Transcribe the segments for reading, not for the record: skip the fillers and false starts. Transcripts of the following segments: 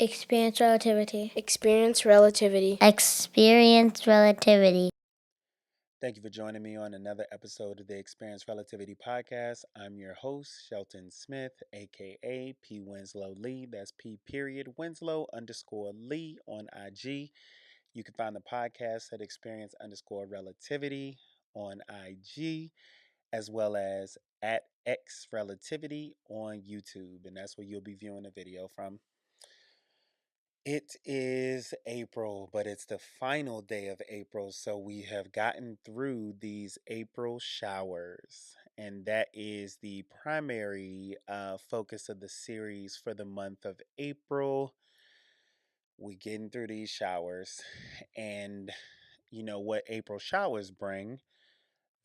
Experience Relativity. Experience Relativity. Experience Relativity. Thank you for joining me on another episode of the Experience Relativity Podcast. I'm your host, Shelton Smith, aka P Winslow Lee. That's P period Winslow underscore Lee on IG. You can find the podcast at Experience underscore Relativity on IG, as well as at X Relativity on YouTube. And that's where you'll be viewing the video from. It is April, but it's the final day of April. So we have gotten through these April showers. And that is the primary focus of the series for the month of April. We getting through these showers. And you know what April showers bring?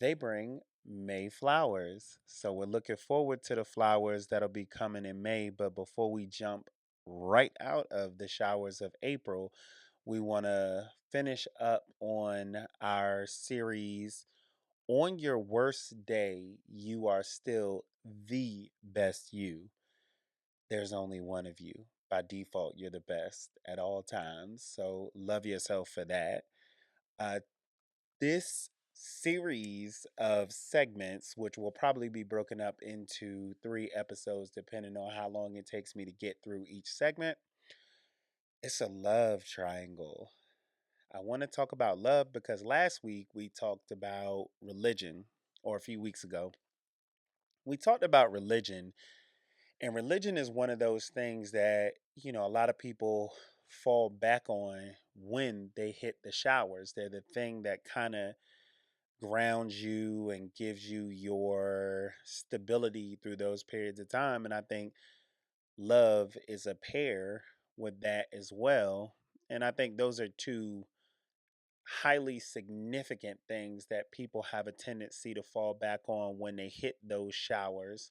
They bring May flowers. So we're looking forward to the flowers that'll be coming in May. But before we jump right out of the showers of April, we want to finish up on our series. On your worst day, you are still the best you. There's only one of you. By default, you're the best at all times. So love yourself for that. Uh, this series of segments, which will probably be broken up into 3 episodes, depending on how long it takes me to get through each segment, it's a love triangle. I want to talk about love because last week we talked about religion, or a few weeks ago. We talked about religion, and religion is one of those things that, a lot of people fall back on when they hit the showers. They're the thing that kind of grounds you and gives you your stability through those periods of time. And I think love is a pair with that as well. And I think those are two highly significant things that people have a tendency to fall back on when they hit those showers.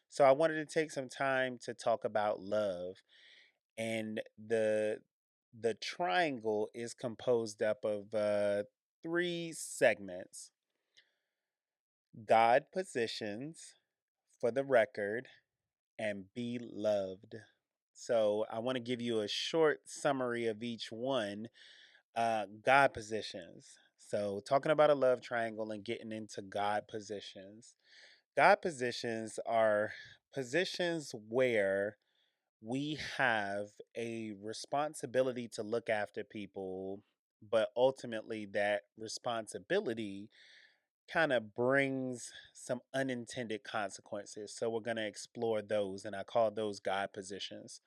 So I wanted to take some time to talk about love. And the triangle is composed up of 3 segments: God positions, for the record, and be loved. So I want to give you a short summary of each one. God positions. So talking about a love triangle and getting into God positions. God positions are positions where we have a responsibility to look after people, but ultimately that responsibility kind of brings some unintended consequences. So we're going to explore those, and I call those God positions.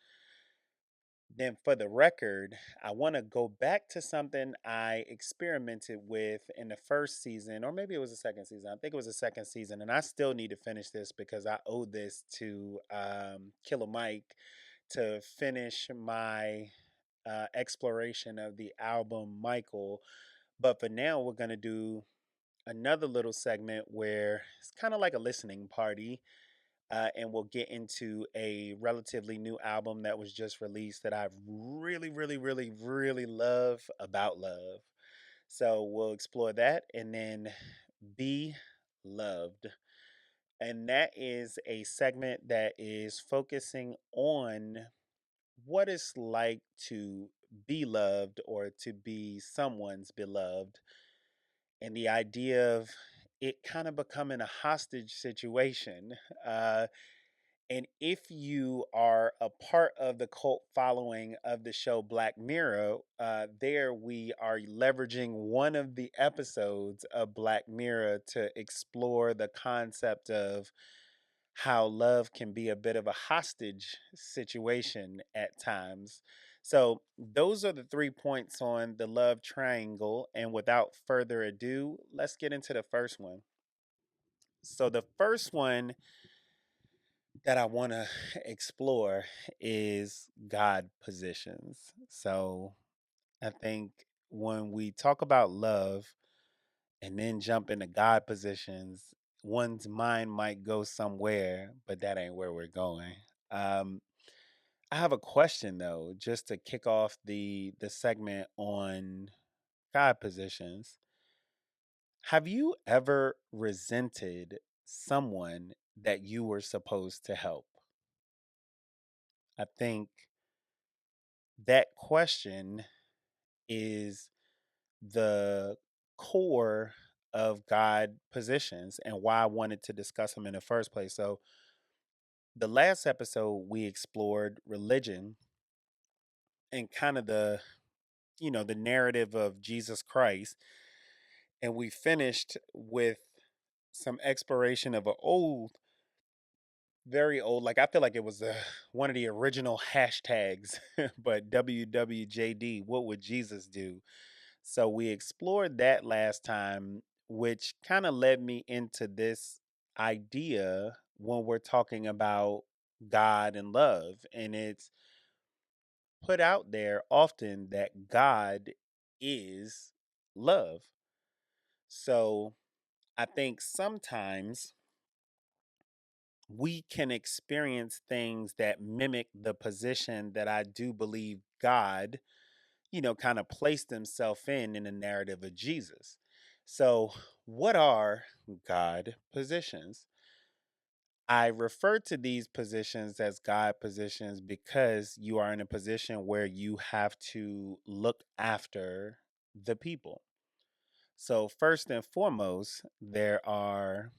Then, for the record, I want to go back to something I experimented with in the first season, or maybe it was the second season. I think it was the second season, and I still need to finish this because I owe this to Killer Mike to finish my exploration of the album Michael. But for now, we're going to do another little segment where it's kind of like a listening party. And we'll get into a relatively new album that was just released that I really, really, really, really love about love. So we'll explore that and then be loved. And that is a segment that is focusing on what it's like to be loved or to be someone's beloved, and the idea of it kind of becoming a hostage situation. Uh, and if you are a part of the cult following of the show Black Mirror, there we are leveraging one of the episodes of Black Mirror to explore the concept of how love can be a bit of a hostage situation at times. So, those are the 3 points on the love triangle. And without further ado, let's get into the first one. So, the first one that I want to explore is God positions. So, I think when we talk about love and then jump into God positions, one's mind might go somewhere, but that ain't where we're going. Um, I have a question though, just to kick off the segment on God positions. Have you ever resented someone that you were supposed to help? I think that question is the core of God positions and why I wanted to discuss them in the first place. So, the last episode we explored religion and kind of the narrative of Jesus Christ, and we finished with some exploration of an old, very old, like I feel like it was one of the original hashtags, but WWJD, what would Jesus do? So we explored that last time, which kind of led me into this idea when we're talking about God and love. And it's put out there often that God is love. So I think sometimes we can experience things that mimic the position that I do believe God, kind of placed himself in the narrative of Jesus. So, what are God positions? I refer to these positions as God positions because you are in a position where you have to look after the people. So, first and foremost, there are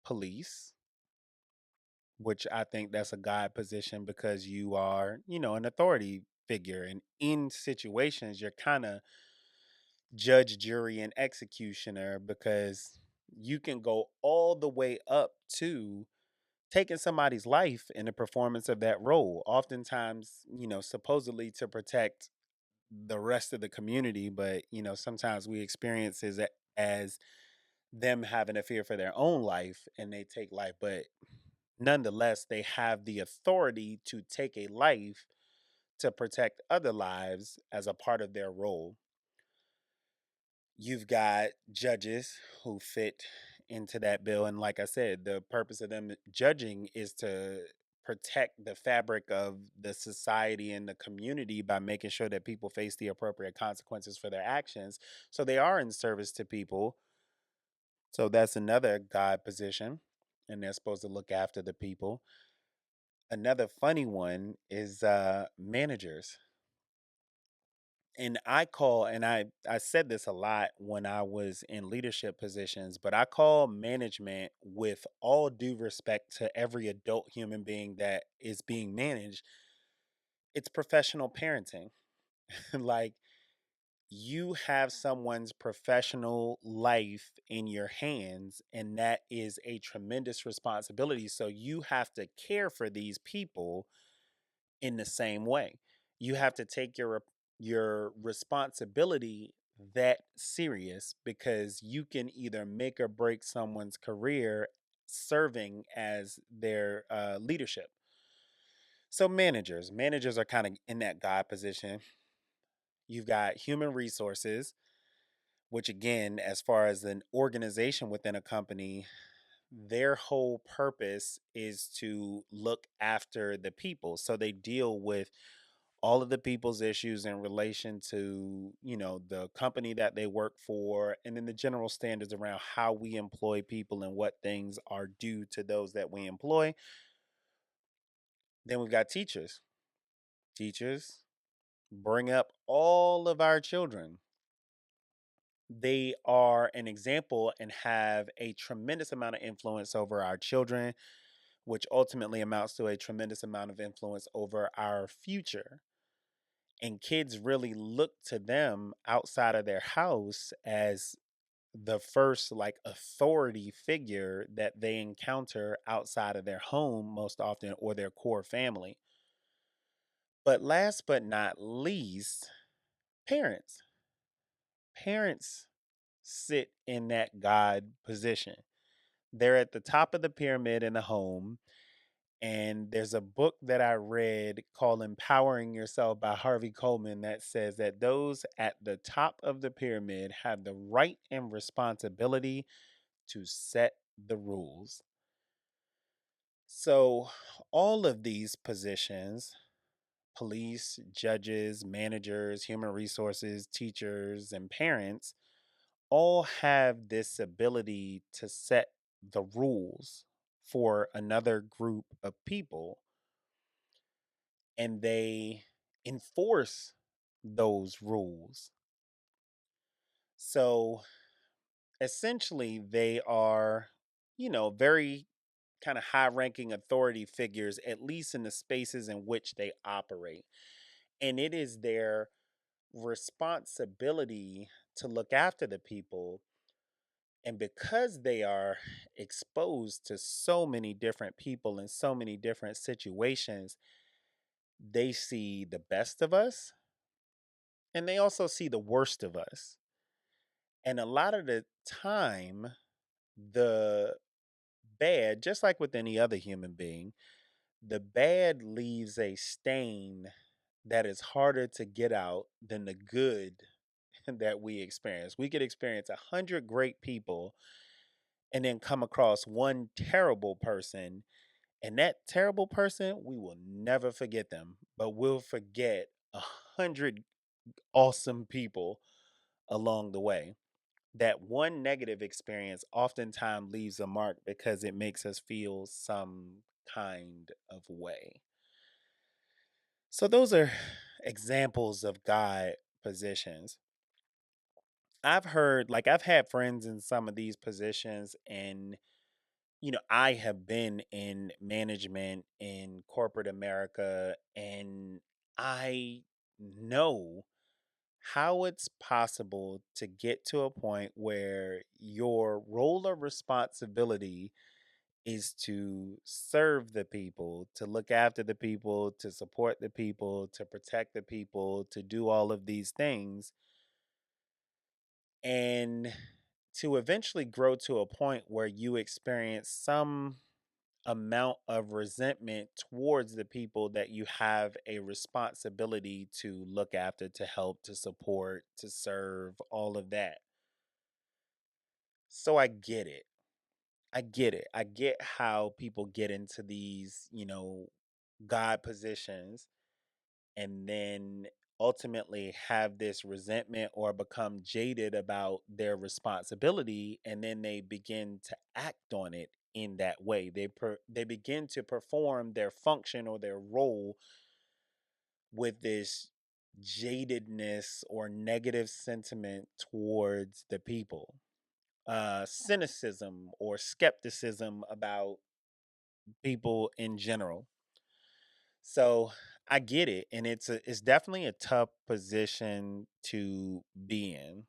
police, which I think that's a God position because you are, an authority figure. And in situations, you're kind of judge, jury, and executioner because you can go all the way up to taking somebody's life in the performance of that role. Oftentimes, supposedly to protect the rest of the community, but, sometimes we experience it as them having a fear for their own life and they take life. But nonetheless, they have the authority to take a life to protect other lives as a part of their role. You've got judges who fit into that bill. And like I said, the purpose of them judging is to protect the fabric of the society and the community by making sure that people face the appropriate consequences for their actions. So they are in service to people. So that's another God position. And they're supposed to look after the people. Another funny one is managers. And I said this a lot when I was in leadership positions, but I call management, with all due respect to every adult human being that is being managed, it's professional parenting. Like, you have someone's professional life in your hands, and that is a tremendous responsibility. So you have to care for these people in the same way. You have to take your responsibility that serious because you can either make or break someone's career serving as their leadership. So managers are kind of in that God position. You've got human resources, which again, as far as an organization within a company, their whole purpose is to look after the people. So they deal with all of the people's issues in relation to, the company that they work for, and then the general standards around how we employ people and what things are due to those that we employ. Then we've got teachers. Teachers bring up all of our children. They are an example and have a tremendous amount of influence over our children, which ultimately amounts to a tremendous amount of influence over our future. And kids really look to them outside of their house as the first, like, authority figure that they encounter outside of their home most often, or their core family. But last but not least, parents. Parents sit in that God position. They're at the top of the pyramid in the home. And there's a book that I read called Empowering Yourself by Harvey Coleman that says that those at the top of the pyramid have the right and responsibility to set the rules. So, all of these positions, police, judges, managers, human resources, teachers, and parents, all have this ability to set the rules for another group of people. And they enforce those rules. So essentially, they are, very kind of high ranking authority figures, at least in the spaces in which they operate. And it is their responsibility to look after the people. And because they are exposed to so many different people in so many different situations, they see the best of us and they also see the worst of us. And a lot of the time, the bad, just like with any other human being, the bad leaves a stain that is harder to get out than the good that we experience. We could experience 100 great people and then come across one terrible person. And that terrible person, we will never forget them, but we'll forget 100 awesome people along the way. That one negative experience oftentimes leaves a mark because it makes us feel some kind of way. So, those are examples of God positions. I've heard, like, I've had friends in some of these positions, and I have been in management in corporate America, and I know how it's possible to get to a point where your role of responsibility is to serve the people, to look after the people, to support the people, to protect the people, to do all of these things, and to eventually grow to a point where you experience some amount of resentment towards the people that you have a responsibility to look after, to help, to support, to serve, all of that. So I get it. I get it. I get how people get into these, God positions and then ultimately have this resentment or become jaded about their responsibility, and then they begin to act on it in that way. They begin to perform their function or their role with this jadedness or negative sentiment towards the people, cynicism or skepticism about people in general. So I get it, and it's definitely a tough position to be in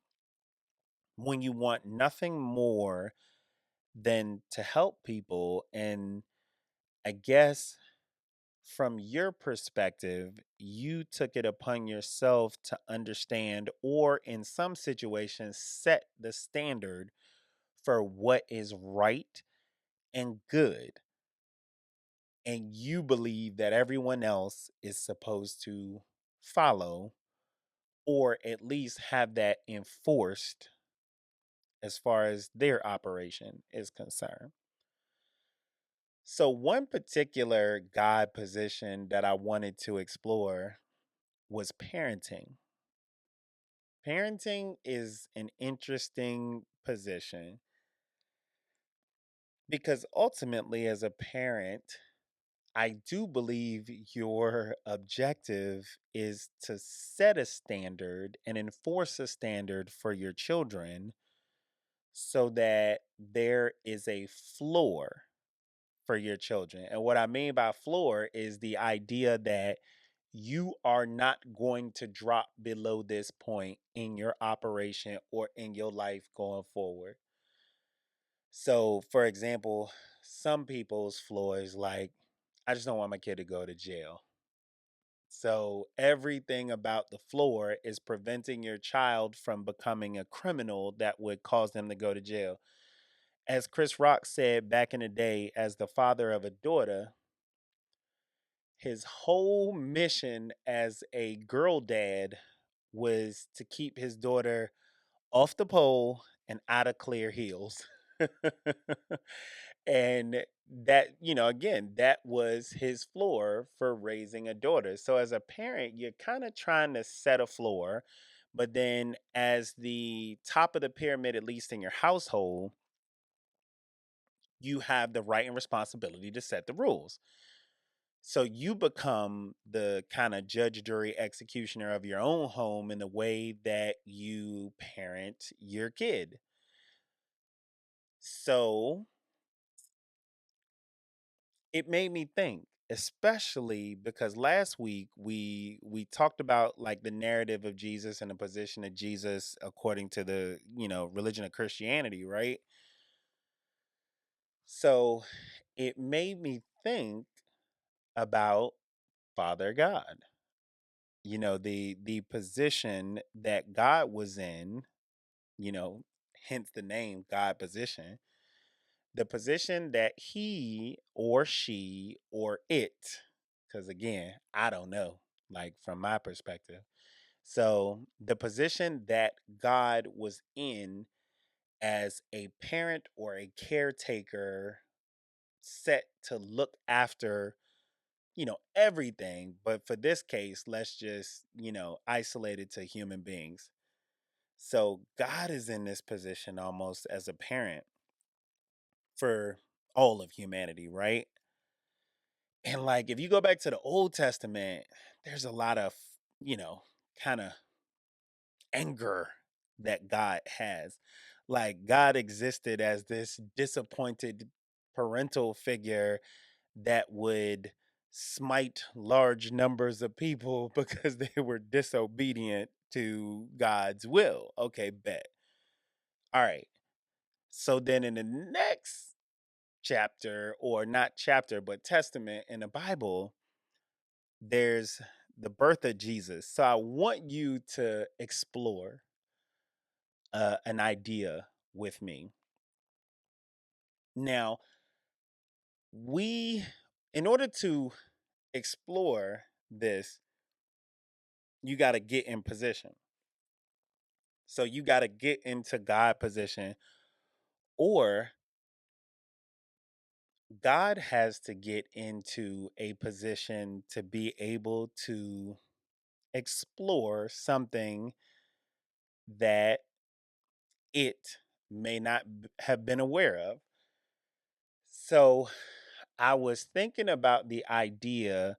when you want nothing more than to help people. And I guess from your perspective, you took it upon yourself to understand, or in some situations, set the standard for what is right and good. And you believe that everyone else is supposed to follow or at least have that enforced as far as their operation is concerned. So, one particular God position that I wanted to explore was parenting. Parenting is an interesting position because ultimately, as a parent, I do believe your objective is to set a standard and enforce a standard for your children so that there is a floor for your children. And what I mean by floor is the idea that you are not going to drop below this point in your operation or in your life going forward. So, for example, some people's floor is like, I just don't want my kid to go to jail. So, everything about the floor is preventing your child from becoming a criminal that would cause them to go to jail. As Chris Rock said back in the day, as the father of a daughter, his whole mission as a girl dad was to keep his daughter off the pole and out of clear heels. And that, again, that was his floor for raising a daughter. So as a parent, you're kind of trying to set a floor, but then as the top of the pyramid, at least in your household, you have the right and responsibility to set the rules. So you become the kind of judge, jury, executioner of your own home in the way that you parent your kid. So it made me think, especially because last week we talked about like the narrative of Jesus and the position of Jesus according to the, religion of Christianity, right? So it made me think about Father God. The position that God was in, you know, hence the name God position. The position that he or she or it, because again, I don't know, like from my perspective. So the position that God was in as a parent or a caretaker set to look after, everything. But for this case, let's just, isolate it to human beings. So God is in this position almost as a parent for all of humanity, right? And like if you go back to the Old Testament, there's a lot of, kind of anger that God has. Like God existed as this disappointed parental figure that would smite large numbers of people because they were disobedient to God's will. Okay, bet. All right. So then in the next chapter, or not chapter, but testament in the Bible, there's the birth of Jesus. So I want you to explore an idea with me. Now, in order to explore this, you got to get in position. So you got to get into God position, or God has to get into a position to be able to explore something that it may not have been aware of. So I was thinking about the idea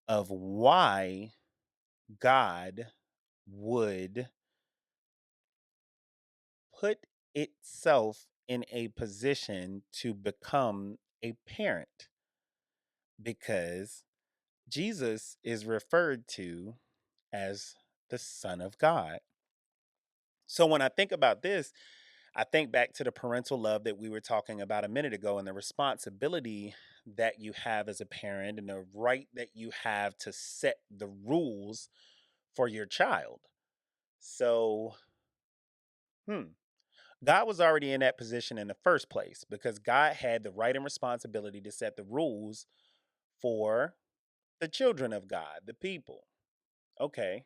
of why God would put itself in a position to become a parent, because Jesus is referred to as the Son of God. So when I think about this, I think back to the parental love that we were talking about a minute ago, and the responsibility that you have as a parent and the right that you have to set the rules for your child. So, hmm, God was already in that position in the first place because God had the right and responsibility to set the rules for the children of God, the people. Okay.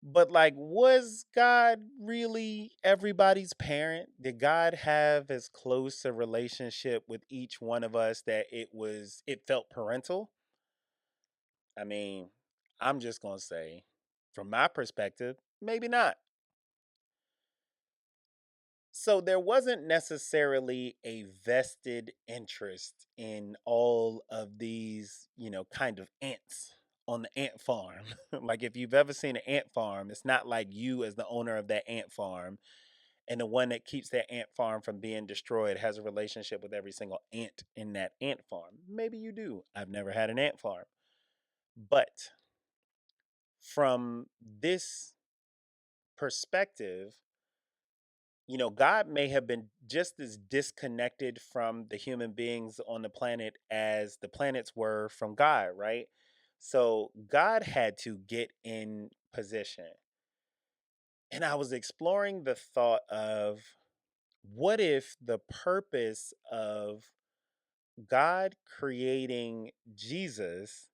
But like, was God really everybody's parent? Did God have as close a relationship with each one of us that it felt parental? I mean, I'm just gonna say, from my perspective, maybe not. So there wasn't necessarily a vested interest in all of these, kind of ants on the ant farm. Like if you've ever seen an ant farm, it's not like you as the owner of that ant farm and the one that keeps that ant farm from being destroyed has a relationship with every single ant in that ant farm. Maybe you do. I've never had an ant farm. But from this perspective, God may have been just as disconnected from the human beings on the planet as the planets were from God, right? So God had to get in position. And I was exploring the thought of, what if the purpose of God creating Jesus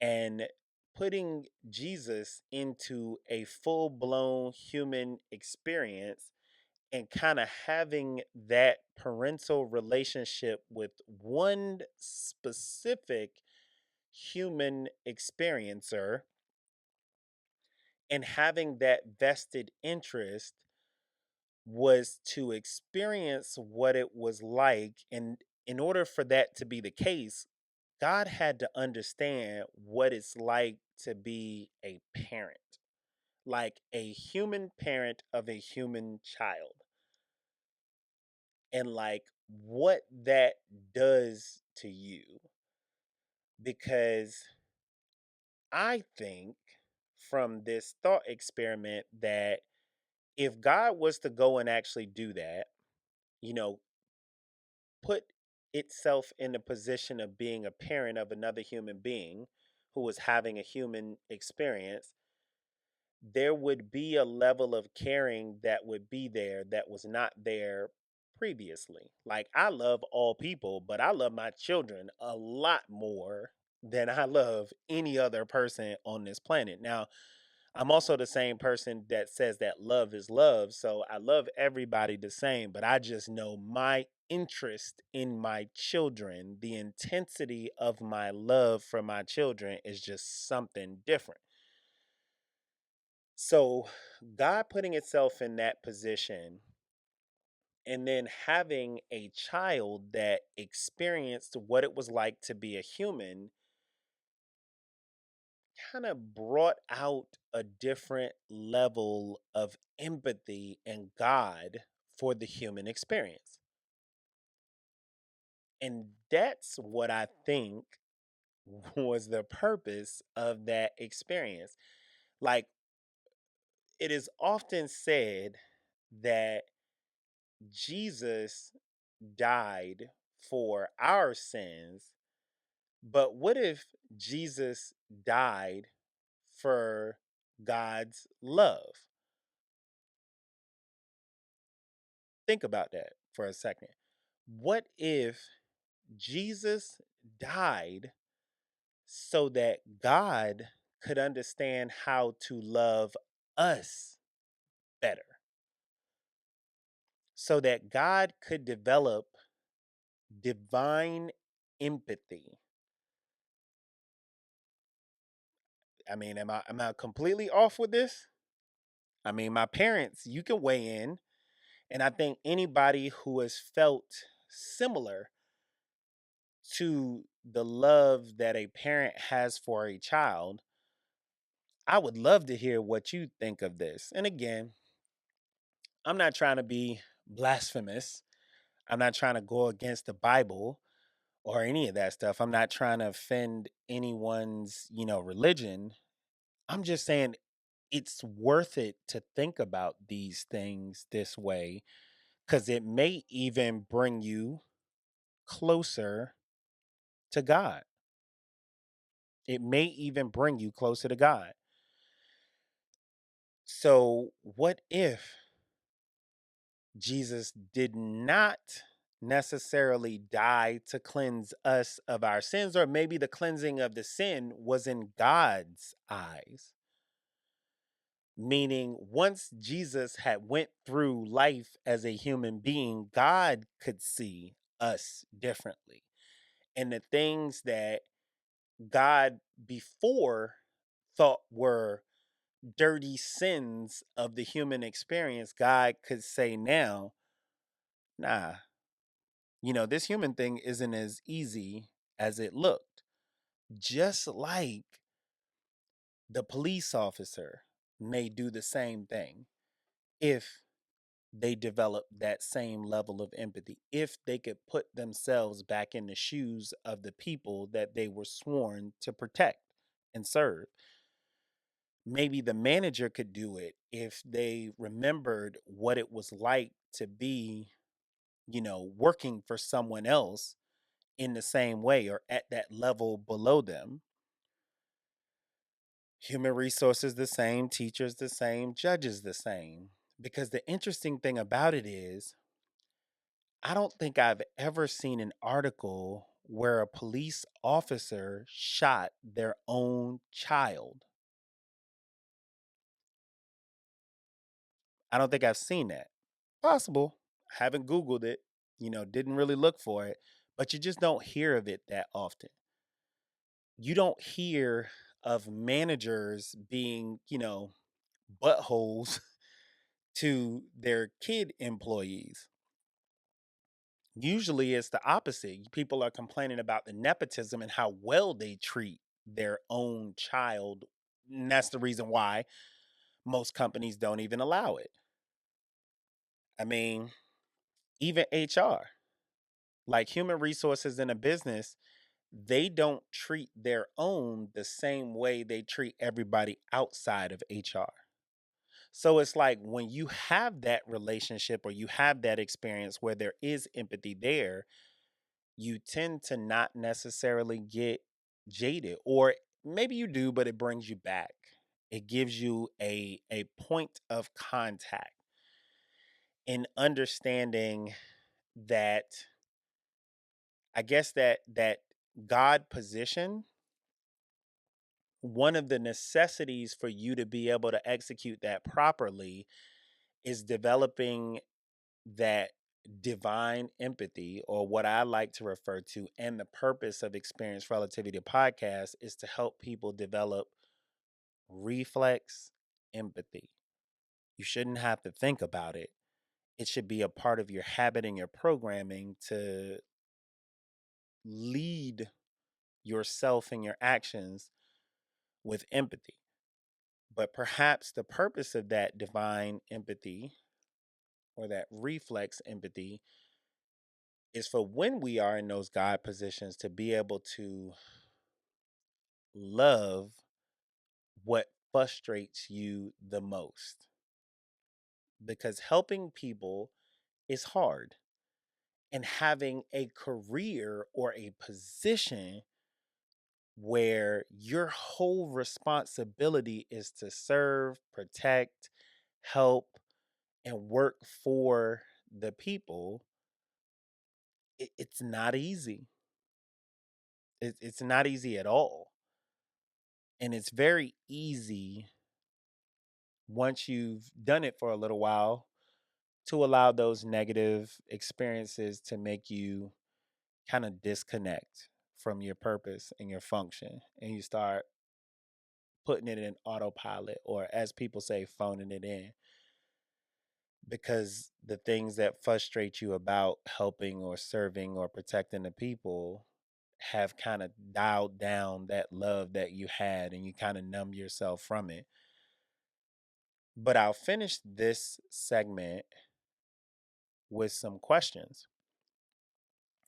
and putting Jesus into a full blown human experience and kind of having that parental relationship with one specific human experiencer and having that vested interest was to experience what it was like, and in order for that to be the case, God had to understand what it's like to be a parent, like a human parent of a human child, and like what that does to you. Because I think from this thought experiment that if God was to go and actually do that, you know, put itself in the position of being a parent of another human being who was having a human experience, there would be a level of caring that would be there that was not there previously. Like, I love all people, but I love my children a lot more than I love any other person on this planet. Now, I'm also the same person that says that love is love. So I love everybody the same, but I just know my interest in my children, the intensity of my love for my children is just something different. So God putting itself in that position and then having a child that experienced what it was like to be a human kind of brought out a different level of empathy and God for the human experience. And that's what I think was the purpose of that experience. Like, it is often said that Jesus died for our sins, but what if Jesus died for God's love? Think about that for a second. What if Jesus died so that God could understand how to love us better? So that God could develop divine empathy. I mean, am I completely off with this? I mean, my parents, you can weigh in, and I think anybody who has felt similar to the love that a parent has for a child, I would love to hear what you think of this. And again, I'm not trying to be blasphemous. I'm not trying to go against the Bible or any of that stuff. I'm not trying to offend anyone's, religion. I'm just saying it's worth it to think about these things this way because it may even bring you closer to God. It may even bring you closer to God. So, what if Jesus did not necessarily die to cleanse us of our sins, or maybe the cleansing of the sin was in God's eyes? Meaning, once Jesus had went through life as a human being, God could see us differently. And the things that God before thought were dirty sins of the human experience, God could say now, nah, this human thing isn't as easy as it looked. Just like the police officer may do the same thing if they develop that same level of empathy, if they could put themselves back in the shoes of the people that they were sworn to protect and serve. Maybe the manager could do it if they remembered what it was like to be, working for someone else in the same way or at that level below them. Human resources the same, teachers the same, judges the same. Because the interesting thing about it is, I don't think I've ever seen an article where a police officer shot their own child. I don't think I've seen that. Possible. Haven't Googled it, didn't really look for it, but you just don't hear of it that often. You don't hear of managers being, buttholes to their kid employees. Usually it's the opposite. People are complaining about the nepotism and how well they treat their own child. And that's the reason why most companies don't even allow it. I mean, even HR, like human resources in a business, they don't treat their own the same way they treat everybody outside of HR. So it's like when you have that relationship or you have that experience where there is empathy there, you tend to not necessarily get jaded, or maybe you do, but it brings you back. It gives you a point of contact in understanding that, I guess, that God position, one of the necessities for you to be able to execute that properly is developing that divine empathy, or what I like to refer to. And the purpose of Experience Relativity podcast is to help people develop reflex empathy. You shouldn't have to think about it. It should be a part of your habit and your programming to lead yourself and your actions with empathy. But perhaps the purpose of that divine empathy or that reflex empathy is for when we are in those God positions to be able to love what frustrates you the most. Because helping people is hard. And having a career or a position where your whole responsibility is to serve, protect, help, and work for the people, it's not easy. It's not easy at all. And it's very easy once you've done it for a little while to allow those negative experiences to make you kind of disconnect from your purpose and your function. And you start putting it in autopilot, or as people say, phoning it in. Because the things that frustrate you about helping or serving or protecting the people have kind of dialed down that love that you had, and you kind of numb yourself from it. But I'll finish this segment with some questions,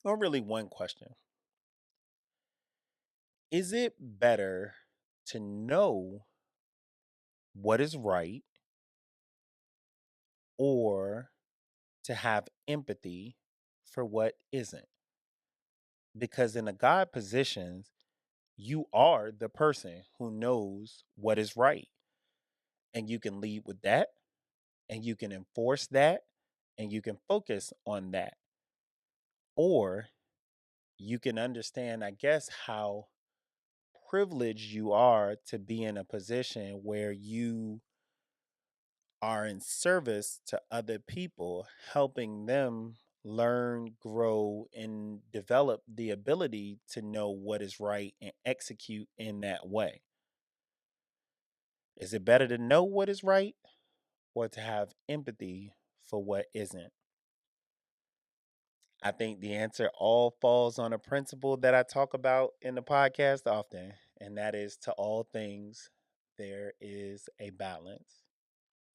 or really one question. Is it better to know what is right, or to have empathy for what isn't? Because in a God position, you are the person who knows what is right. And you can lead with that, and you can enforce that, and you can focus on that. Or you can understand, I guess, how privileged you are to be in a position where you are in service to other people, helping them learn, grow, and develop the ability to know what is right and execute in that way. Is it better to know what is right, or to have empathy for what isn't? I think the answer all falls on a principle that I talk about in the podcast often, and that is, to all things, there is a balance.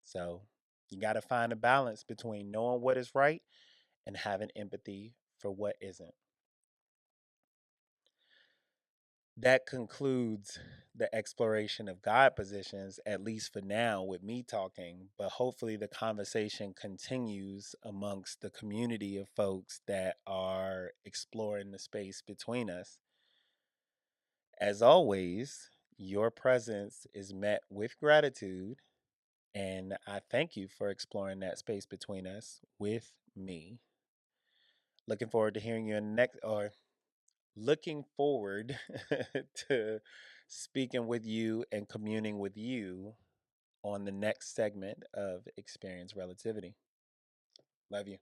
So you got to find a balance between knowing what is right and having empathy for what isn't. That concludes the exploration of God positions, at least for now, with me talking. But hopefully, the conversation continues amongst the community of folks that are exploring the space between us. As always, your presence is met with gratitude, and I thank you for exploring that space between us with me. Looking forward to hearing you in the next, or looking forward to speaking with you and communing with you on the next segment of Experience Relativity. Love you.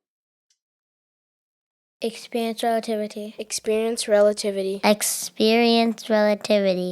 Experience relativity. Experience Relativity. Experience relativity.